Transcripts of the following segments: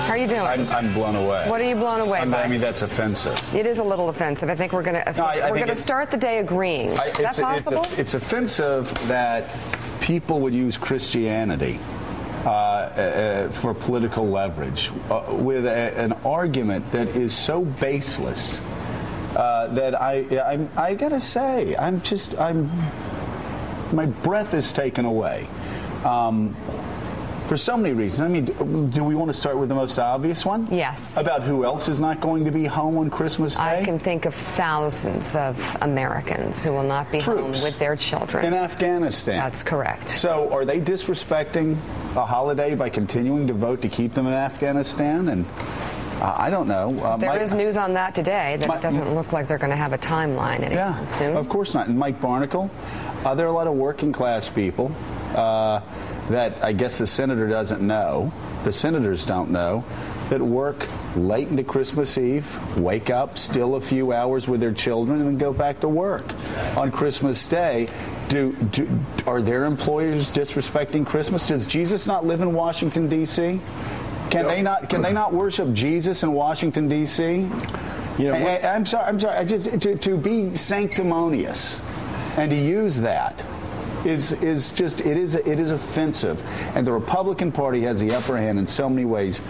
How are you doing? I'm blown away. What are you blown away by? I mean, that's offensive. It is a little offensive. I think we're going to start the day agreeing. Is that possible? It's offensive that people would use Christianity for political leverage with an argument that is so baseless that I gotta say, my breath is taken away. For so many reasons. I mean, do we want to start with the most obvious one? Yes. About who else is not going to be home on Christmas Day? I can think of thousands of Americans who will not be home with their children. In Afghanistan. That's correct. So are they disrespecting a holiday by continuing to vote to keep them in Afghanistan? And I don't know. There is news on that today that it doesn't look like they're going to have a timeline anytime soon. Of course not. And Mike Barnacle, there are a lot of working class people that I guess the senator doesn't know, the senators don't know, that work late into Christmas Eve, wake up, still a few hours with their children, and then go back to work on Christmas Day. Are their employers disrespecting Christmas? Does Jesus not live in Washington, D.C.? Can they not worship Jesus in Washington, D.C.? You know, I'm sorry. To be sanctimonious and to use that is just it is offensive, and the Republican Party has the upper hand in so many ways.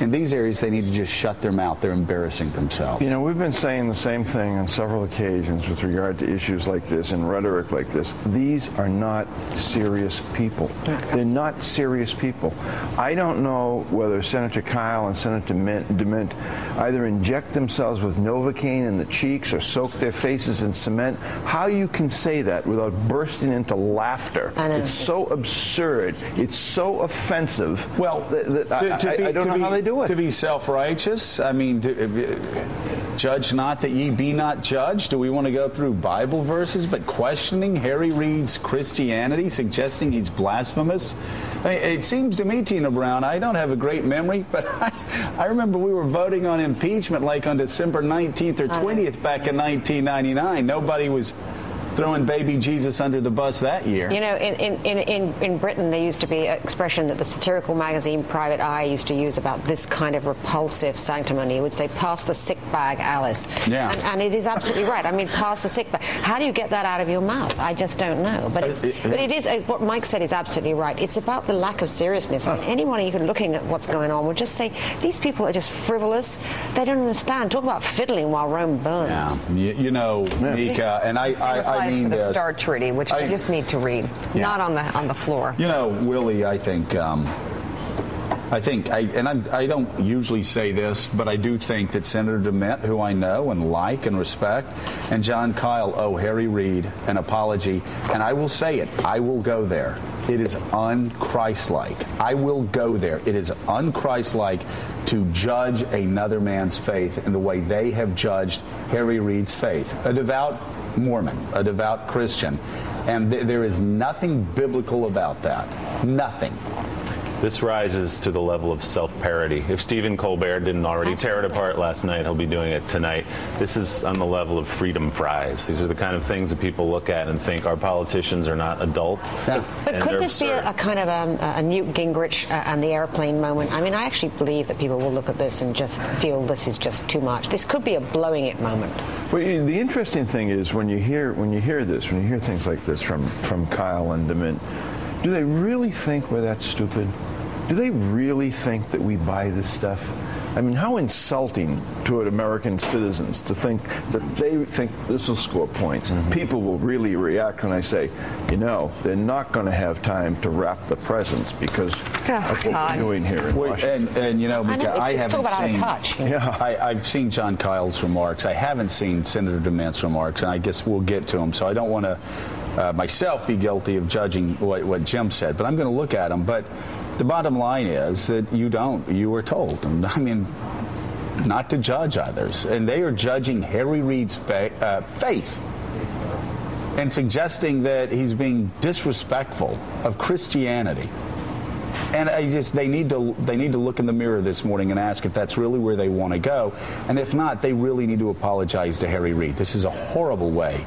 In these areas, they need to just shut their mouth. They're embarrassing themselves. You know, we've been saying the same thing on several occasions with regard to issues like this and rhetoric like this. These are not serious people. They're not serious people. I don't know whether Senator Kyle and Senator Demint either inject themselves with Novocaine in the cheeks or soak their faces in cement. How you can say that without bursting into laughter? It's so absurd. It's so offensive. Well, I don't know how they do it. To be self-righteous, I mean, judge not that ye be not judged. Do we want to go through Bible verses, but questioning Harry Reid's Christianity, suggesting he's blasphemous? I mean, it seems to me, Tina Brown, I don't have a great memory, but I remember we were voting on impeachment like on December 19th or 20th back in 1999. Nobody was throwing baby Jesus under the bus that year. You know, in Britain, there used to be an expression that the satirical magazine Private Eye used to use about this kind of repulsive sanctimony. It would say, pass the sick bag, Alice. Yeah. And it is absolutely right. I mean, pass the sick bag. How do you get that out of your mouth? I just don't know. But it is, what Mike said is absolutely right. It's about the lack of seriousness. And anyone even looking at what's going on would just say, these people are just frivolous. They don't understand. Talk about fiddling while Rome burns. Yeah. You know, Mika, and I mean to the this. START Treaty, which they just need to read, not on the floor. You know, Willie, I don't usually say this, but I do think that Senator Demint, who I know and like and respect, and John Kyle owe Harry Reid an apology. And I will say it. I will go there. It is un-Christ-like. I will go there. It is un-Christ-like to judge another man's faith in the way they have judged Harry Reid's faith. A devout Mormon, a devout Christian. And there is nothing biblical about that. Nothing. This rises to the level of self-parody. If Stephen Colbert didn't already tear it apart last night, he'll be doing it tonight. This is on the level of freedom fries. These are the kind of things that people look at and think our politicians are not adult. Yeah. But could this be a kind of a Newt Gingrich and the airplane moment? I mean, I actually believe that people will look at this and just feel this is just too much. This could be a blowing it moment. Well, the interesting thing is when you hear things like this from Kyle and Demint, do they really think we're that stupid? Do they really think that we buy this stuff? I mean, how insulting to American citizens to think that they think this will score points. People will really react when I say, you know, they're not going to have time to wrap the presents because that's what we're doing here in Washington. And you know, I haven't seen. Touch. Yeah, I've seen John Kyle's remarks. I haven't seen Senator Demint's remarks, and I guess we'll get to them. So I don't want to myself be guilty of judging what Jim said, but I'm going to look at them. But the bottom line is that you were told, and I mean, not to judge others. And they are judging Harry Reid's faith and suggesting that he's being disrespectful of Christianity. And they need to look in the mirror this morning and ask if that's really where they want to go. And if not, they really need to apologize to Harry Reid. This is a horrible way.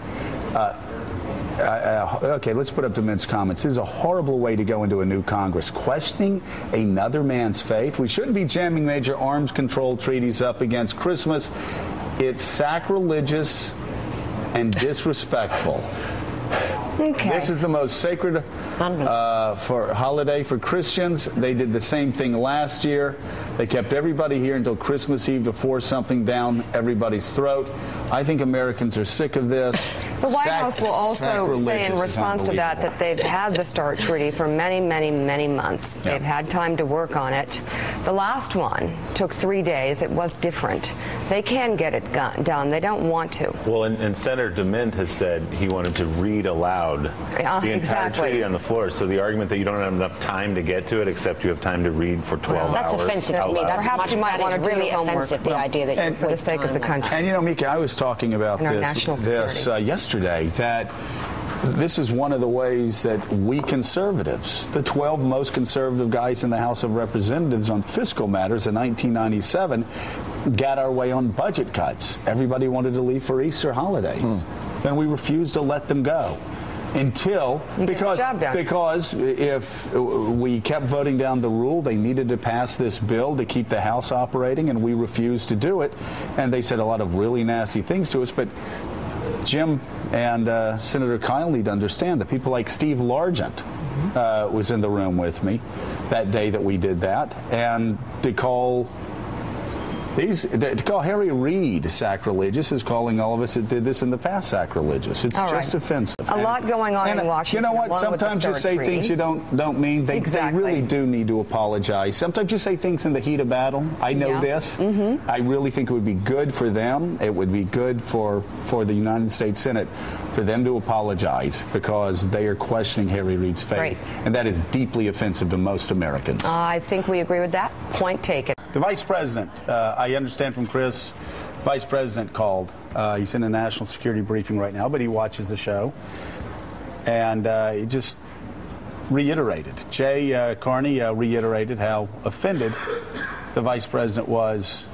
Okay, let's put up Demint's comments. This is a horrible way to go into a new Congress. Questioning another man's faith. We shouldn't be jamming major arms control treaties up against Christmas. It's sacrilegious and disrespectful. Okay. This is the most sacred for holiday for Christians. They did the same thing last year. They kept everybody here until Christmas Eve to force something down everybody's throat. I think Americans are sick of this. The White House will also say in response to that they've had the START treaty for many, many, many months. They've had time to work on it. The last one took 3 days. It was different. They can get it done. They don't want to. Well, and Senator Demint has said he wanted to read aloud the entire treaty on the floor. So the argument that you don't have enough time to get to it, except you have time to read for 12 that's hours. offensive to me. That's Perhaps you might want to really do offensive, the idea that and for the sake of the country. And you know, Mika, I was talking about this yesterday, that this is one of the ways that we conservatives, the 12 most conservative guys in the House of Representatives on fiscal matters in 1997, got our way on budget cuts. Everybody wanted to leave for Easter holidays. And we refused to let them go. Because if we kept voting down the rule, they needed to pass this bill to keep the House operating, and we refused to do it. And they said a lot of really nasty things to us. But Jim and Senator Kyle need to understand that people like Steve Largent was in the room with me that day that we did that, and to call Harry Reid sacrilegious is calling all of us that did this in the past sacrilegious. It's just offensive. A lot going on in Washington. You know what? Sometimes you say things you don't mean. They really do need to apologize. Sometimes you say things in the heat of battle. I know this. I really think it would be good for them. It would be good for the United States Senate for them to apologize, because they are questioning Harry Reid's faith. And that is deeply offensive to most Americans. I think we agree with that. Point taken. The Vice President, I understand from Chris, Vice President called. He's in a national security briefing right now, but he watches the show. And he just reiterated, Jay Carney reiterated how offended the Vice President was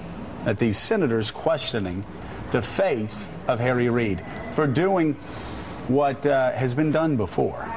at these senators questioning the faith of Harry Reid for doing what has been done before.